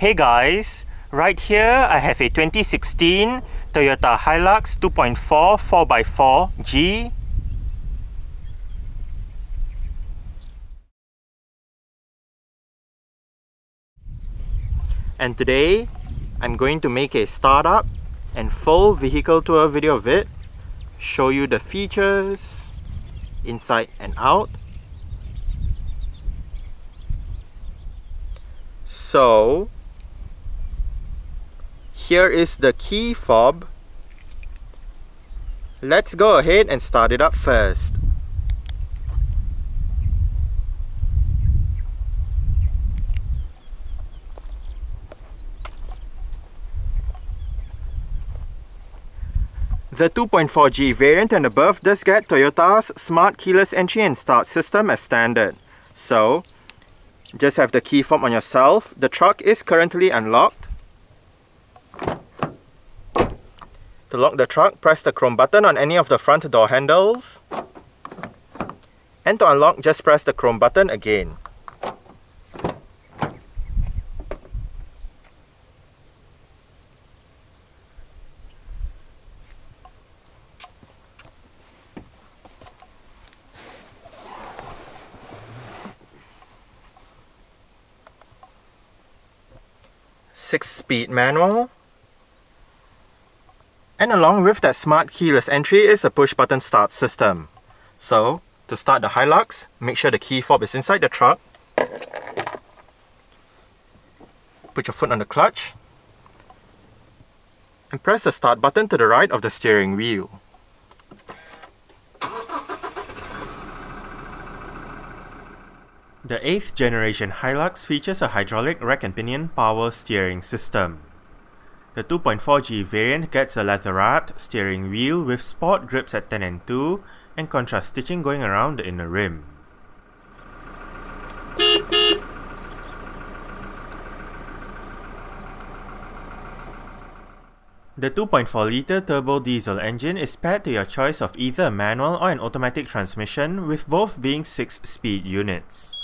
Hey guys, right here I have a 2016 Toyota Hilux 2.4 4x4G. And today I'm going to make a startup and full vehicle tour video of it, show you the features inside and out. So here is the key fob. Let's go ahead and start it up first. The 2.4G variant and above does get Toyota's smart keyless entry and start system as standard. So just have the key fob on yourself. The truck is currently unlocked. To lock the truck, press the chrome button on any of the front door handles. And to unlock, just press the chrome button again. Six-speed manual. And along with that smart keyless entry is a push-button start system. So, to start the Hilux, make sure the key fob is inside the truck. Put your foot on the clutch. And press the start button to the right of the steering wheel. The 8th generation Hilux features a hydraulic rack and pinion power steering system. The 2.4G variant gets a leather-wrapped steering wheel with sport grips at 10 and 2 and contrast stitching going around the inner rim. The 2.4-litre turbo diesel engine is paired to your choice of either a manual or an automatic transmission, with both being 6-speed units.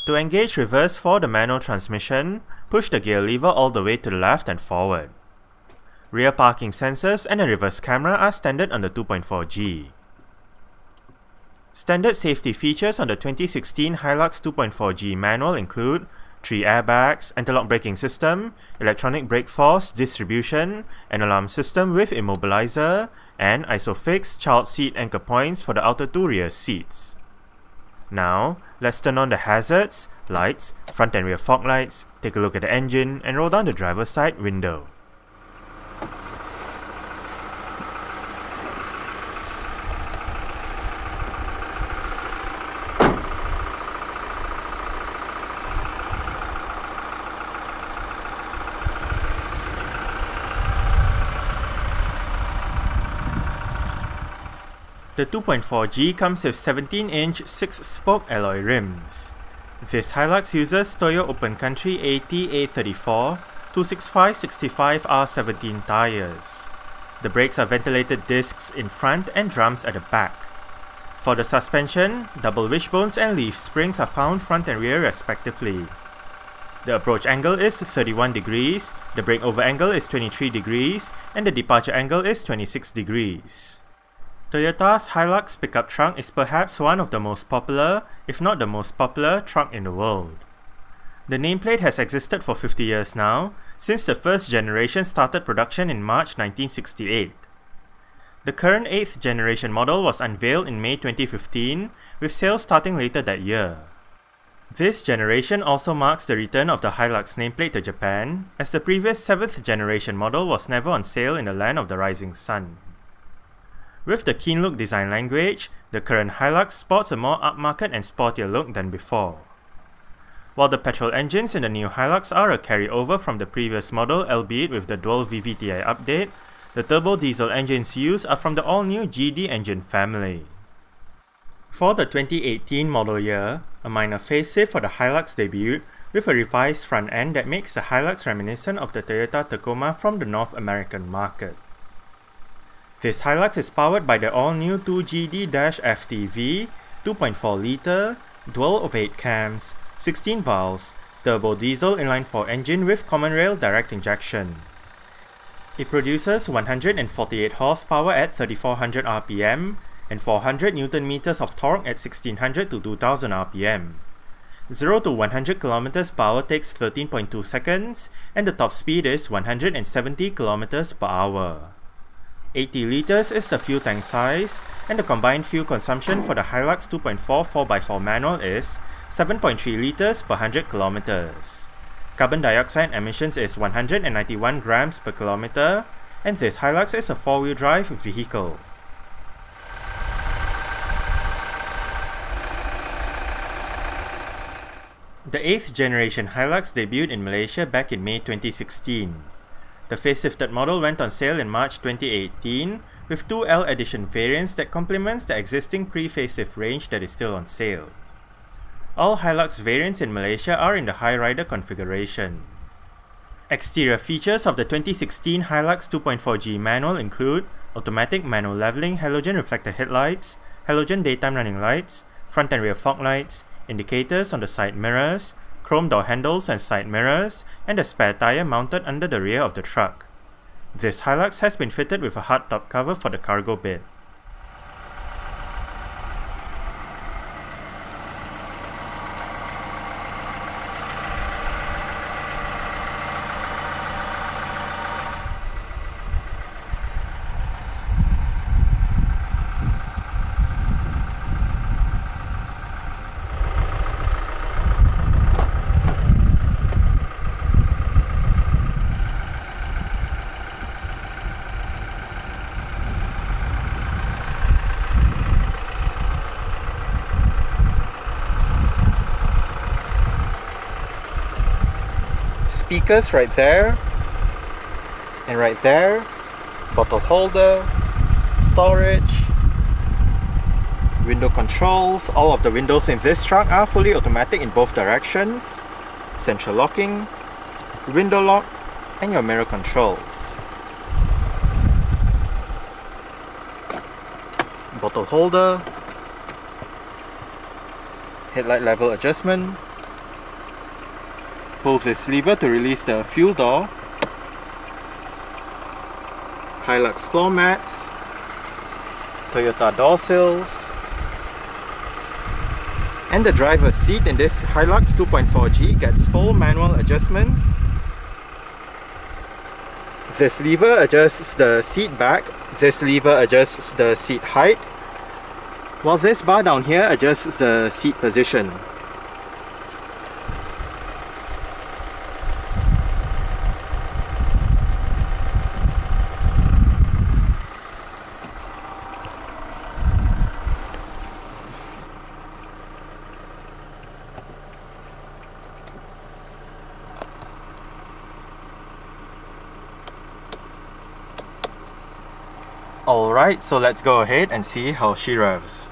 To engage reverse for the manual transmission, push the gear lever all the way to the left and forward. Rear parking sensors and a reverse camera are standard on the 2.4G. Standard safety features on the 2016 Hilux 2.4G manual include 3 airbags, anti-lock braking system, electronic brake force distribution, an alarm system with immobilizer, and ISOFIX child seat anchor points for the outer 2 rear seats. Now, let's turn on the hazards, lights, front and rear fog lights, take a look at the engine, and roll down the driver's side window. The 2.4G comes with 17-inch 6-spoke alloy rims. This Hilux uses Toyo Open Country AT-A34 265/65R17 tires. The brakes are ventilated discs in front and drums at the back. For the suspension, double wishbones and leaf springs are found front and rear respectively. The approach angle is 31 degrees, the breakover angle is 23 degrees, and the departure angle is 26 degrees. Toyota's Hilux pickup truck is perhaps one of the most popular, if not the most popular, truck in the world. The nameplate has existed for 50 years now, since the first generation started production in March 1968. The current 8th generation model was unveiled in May 2015, with sales starting later that year. This generation also marks the return of the Hilux nameplate to Japan, as the previous 7th generation model was never on sale in the land of the rising sun. With the keen look design language, the current Hilux sports a more upmarket and sportier look than before. While the petrol engines in the new Hilux are a carryover from the previous model, albeit with the dual VVTi update, the turbo diesel engines used are from the all-new GD engine family. For the 2018 model year, a minor facelift for the Hilux debuted, with a revised front end that makes the Hilux reminiscent of the Toyota Tacoma from the North American market. This Hilux is powered by the all-new 2GD-FTV, 2.4-litre, dual of 8 cams, 16 valves, turbo diesel inline-4 engine with common rail direct injection. It produces 148 horsepower at 3400 rpm and 400 Nm of torque at 1600 to 2000 rpm. 0 to 100 km per hour takes 13.2 seconds and the top speed is 170 km per hour. 80 litres is the fuel tank size and the combined fuel consumption for the Hilux 2.4 4x4 manual is 7.3 litres per 100 km. Carbon dioxide emissions is 191 grams per kilometer, and this Hilux is a 4-wheel drive vehicle. The 8th generation Hilux debuted in Malaysia back in May 2016. The facelifted model went on sale in March 2018 with two L edition variants that complements the existing pre-facelift range that is still on sale. All Hilux variants in Malaysia are in the High Rider configuration. Exterior features of the 2016 Hilux 2.4G manual include automatic manual leveling halogen reflector headlights, halogen daytime running lights, front and rear fog lights, indicators on the side mirrors, chrome door handles and side mirrors, and a spare tire mounted under the rear of the truck. This Hilux has been fitted with a hardtop cover for the cargo bed. Speakers right there and right there, bottle holder, storage, window controls. All of the windows in this truck are fully automatic in both directions, central locking, window lock, and your mirror controls. Bottle holder, headlight level adjustment. Pull this lever to release the fuel door. Hilux floor mats, Toyota door sills, and the driver's seat in this Hilux 2.4G gets full manual adjustments. This lever adjusts the seat back, this lever adjusts the seat height, while this bar down here adjusts the seat position. Alright, so let's go ahead and see how she revs.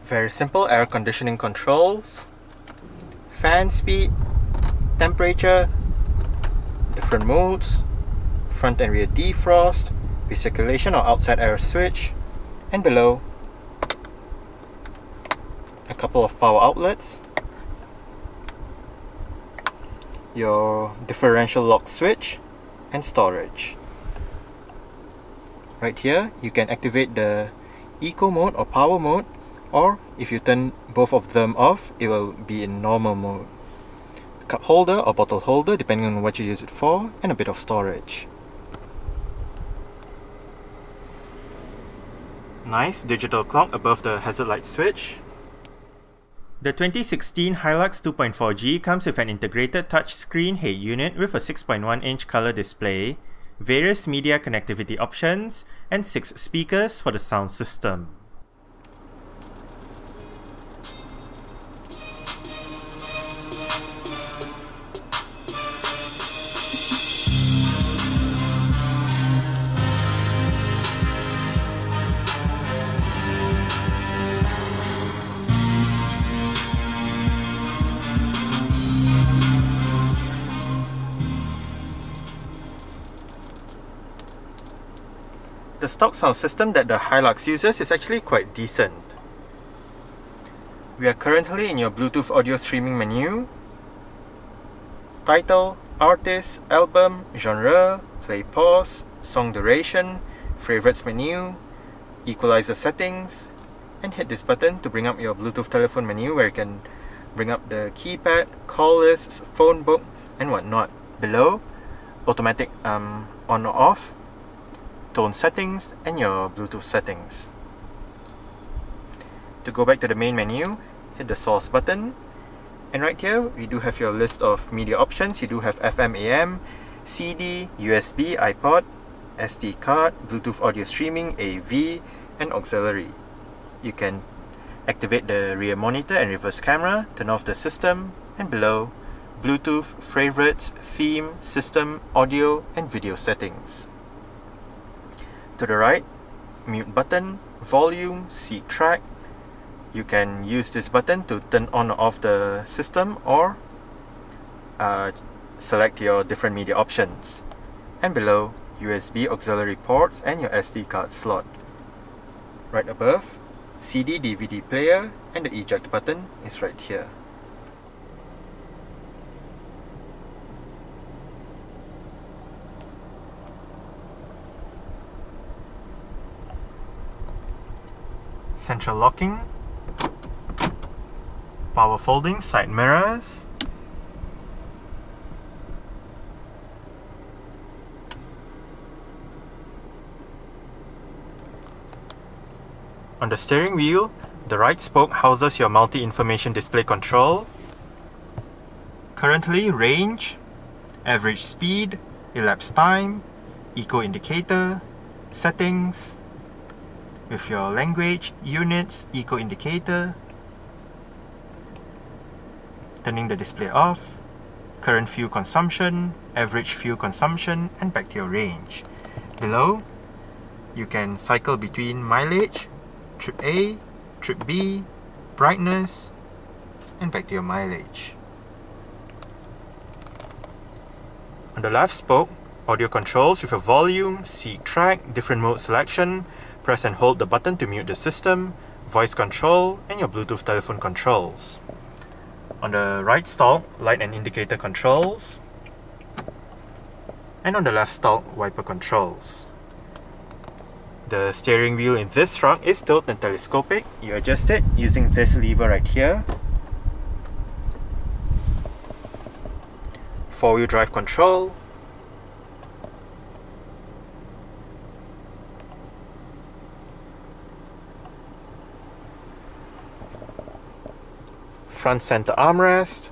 Very simple air conditioning controls, fan speed, temperature, different modes, front and rear defrost, recirculation or outside air switch, and below a couple of power outlets, your differential lock switch, and storage. Right here you can activate the eco mode or power mode, or if you turn both of them off, it will be in normal mode. A cup holder or bottle holder depending on what you use it for, and a bit of storage. Nice digital clock above the hazard light switch. The 2016 Hilux 2.4G comes with an integrated touchscreen head unit with a 6.1-inch color display, various media connectivity options, and 6 speakers for the sound system. The stock sound system that the Hilux uses is actually quite decent. We are currently in your Bluetooth audio streaming menu. Title, artist, album, genre, play pause, song duration, favorites menu, equalizer settings, and hit this button to bring up your Bluetooth telephone menu where you can bring up the keypad, call lists, phone book, and whatnot. Below, automatic on or off, tone settings, and your Bluetooth settings. To go back to the main menu, hit the source button, and right here we do have your list of media options. You do have FM, AM, CD, USB, iPod, SD card, Bluetooth audio streaming, AV, and auxiliary. You can activate the rear monitor and reverse camera, turn off the system, and below, Bluetooth, favorites, theme, system, audio, and video settings. To the right, mute button, volume, seek track. You can use this button to turn on or off the system, or select your different media options. And below, USB auxiliary ports and your SD card slot. Right above, CD DVD player, and the eject button is right here. Central locking, power folding side mirrors, on the steering wheel, the right spoke houses your multi-information display control, currently range, average speed, elapsed time, eco indicator, settings, with your language, units, eco indicator, turning the display off, current fuel consumption, average fuel consumption, and back to your range. Below, you can cycle between mileage, trip A, trip B, brightness, and back to your mileage. On the left spoke, audio controls with a volume, seek track, different mode selection. Press and hold the button to mute the system, voice control, and your Bluetooth telephone controls. On the right stalk, light and indicator controls. And on the left stalk, wiper controls. The steering wheel in this truck is tilt and telescopic. You adjust it using this lever right here. 4-wheel drive control. Front center armrest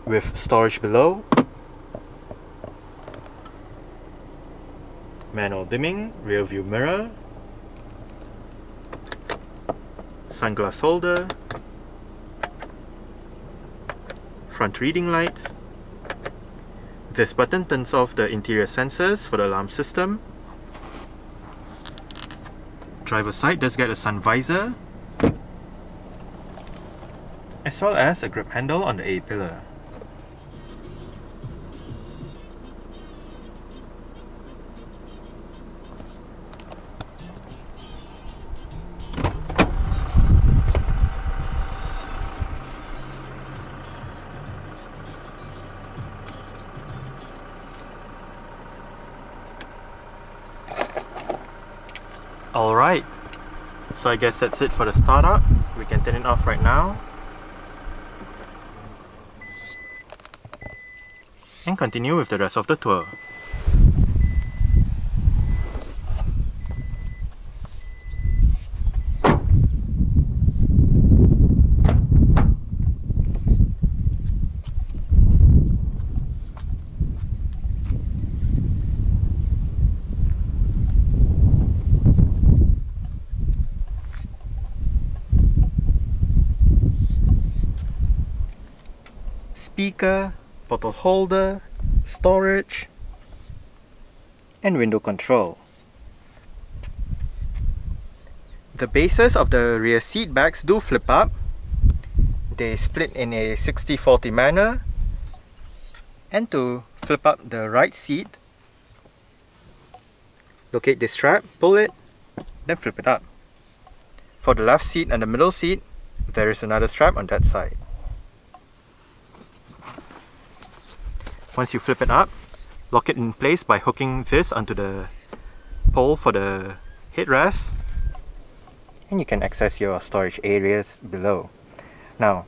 with storage below, manual dimming, rear view mirror, sunglass holder, front reading lights. This button turns off the interior sensors for the alarm system. Driver's side does get a sun visor. as well as a grip handle on the A-pillar. Alright, so I guess that's it for the startup. We can turn it off right now and continue with the rest of the tour. Speaker, bottle holder, storage, and window control. The bases of the rear seat backs do flip up. They split in a 60-40 manner. And to flip up the right seat, locate this strap, pull it, then flip it up. For the left seat and the middle seat, there is another strap on that side. Once you flip it up, lock it in place by hooking this onto the pole for the headrest, and you can access your storage areas below. Now,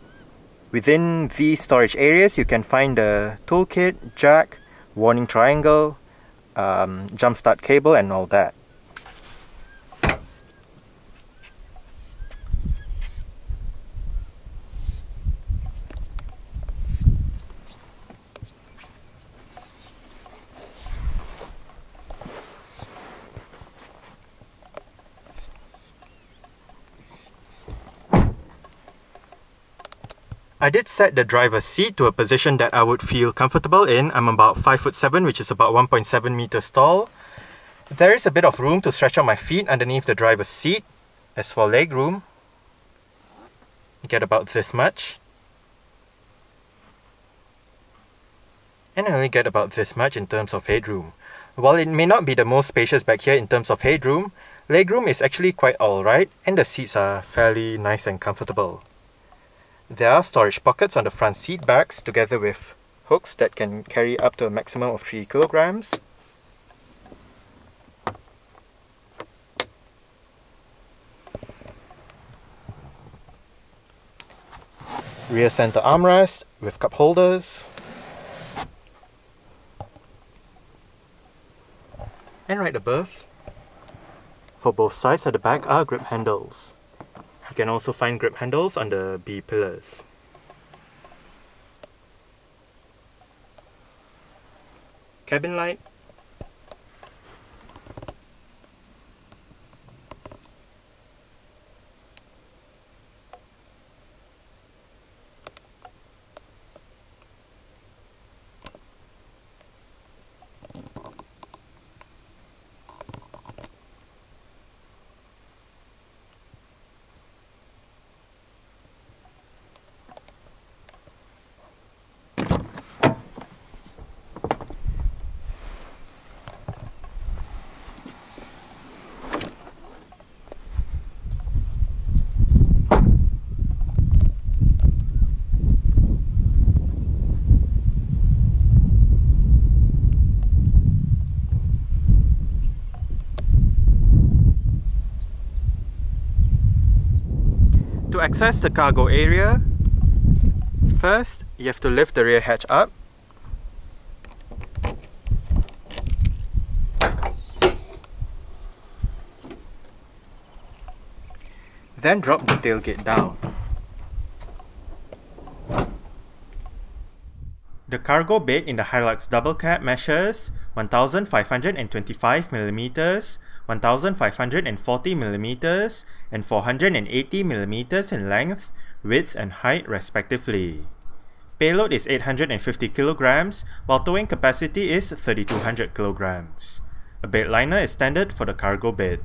within these storage areas, you can find the toolkit, jack, warning triangle, jump start cable, and all that. I did set the driver's seat to a position that I would feel comfortable in. I'm about 5'7", which is about 1.7 meters tall. There is a bit of room to stretch out my feet underneath the driver's seat. As for legroom, you get about this much. And I only get about this much in terms of headroom. While it may not be the most spacious back here in terms of headroom, legroom is actually quite alright, and the seats are fairly nice and comfortable. There are storage pockets on the front seat backs together with hooks that can carry up to a maximum of 3 kilograms. Rear center armrest with cup holders. And right above, for both sides at the back, are grip handles. You can also find grip handles on the B pillars. Cabin light. To access the cargo area, first you have to lift the rear hatch up. Then drop the tailgate down. The cargo bed in the Hilux double cab measures 1,525mm, 1,540mm, and 480mm in length, width, and height respectively. Payload is 850 kilograms, while towing capacity is 3,200 kilograms. A bed liner is standard for the cargo bed.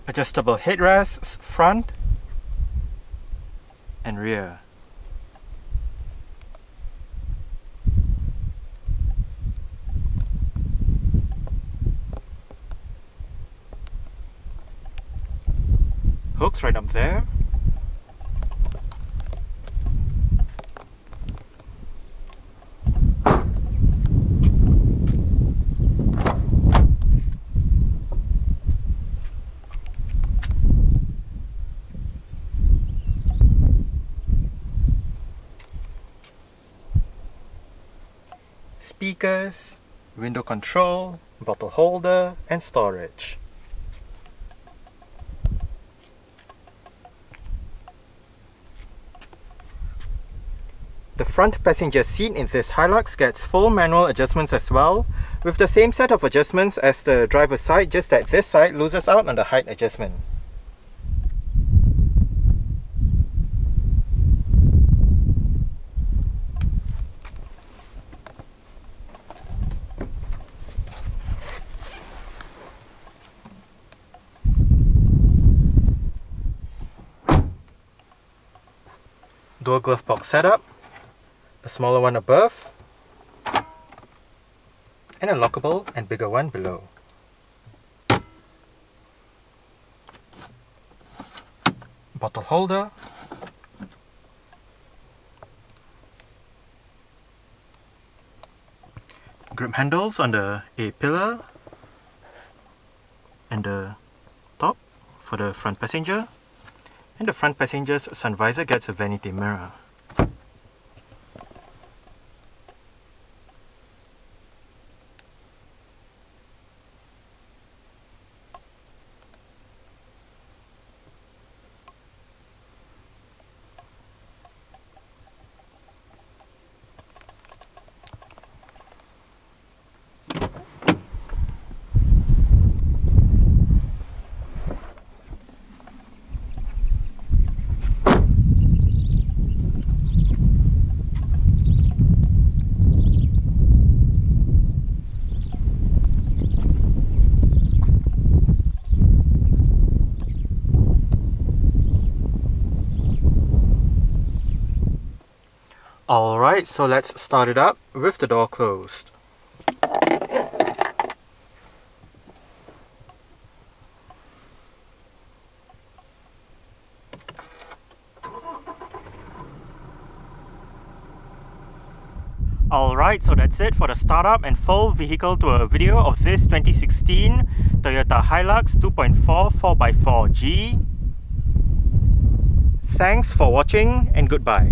Adjustable headrests, front and rear. Hooks right up there. Speakers, window control, bottle holder and storage. The front passenger seat in this Hilux gets full manual adjustments as well, with the same set of adjustments as the driver's side, just that this side loses out on the height adjustment. Dual glove box setup, a smaller one above, and a lockable and bigger one below. Bottle holder, grip handles on the A-pillar and the top for the front passenger, and the front passenger's sun visor gets a vanity mirror. Alright, so let's start it up with the door closed. Alright, so that's it for the startup and full vehicle tour video of this 2016 Toyota Hilux 2.4 4x4G. Thanks for watching and goodbye.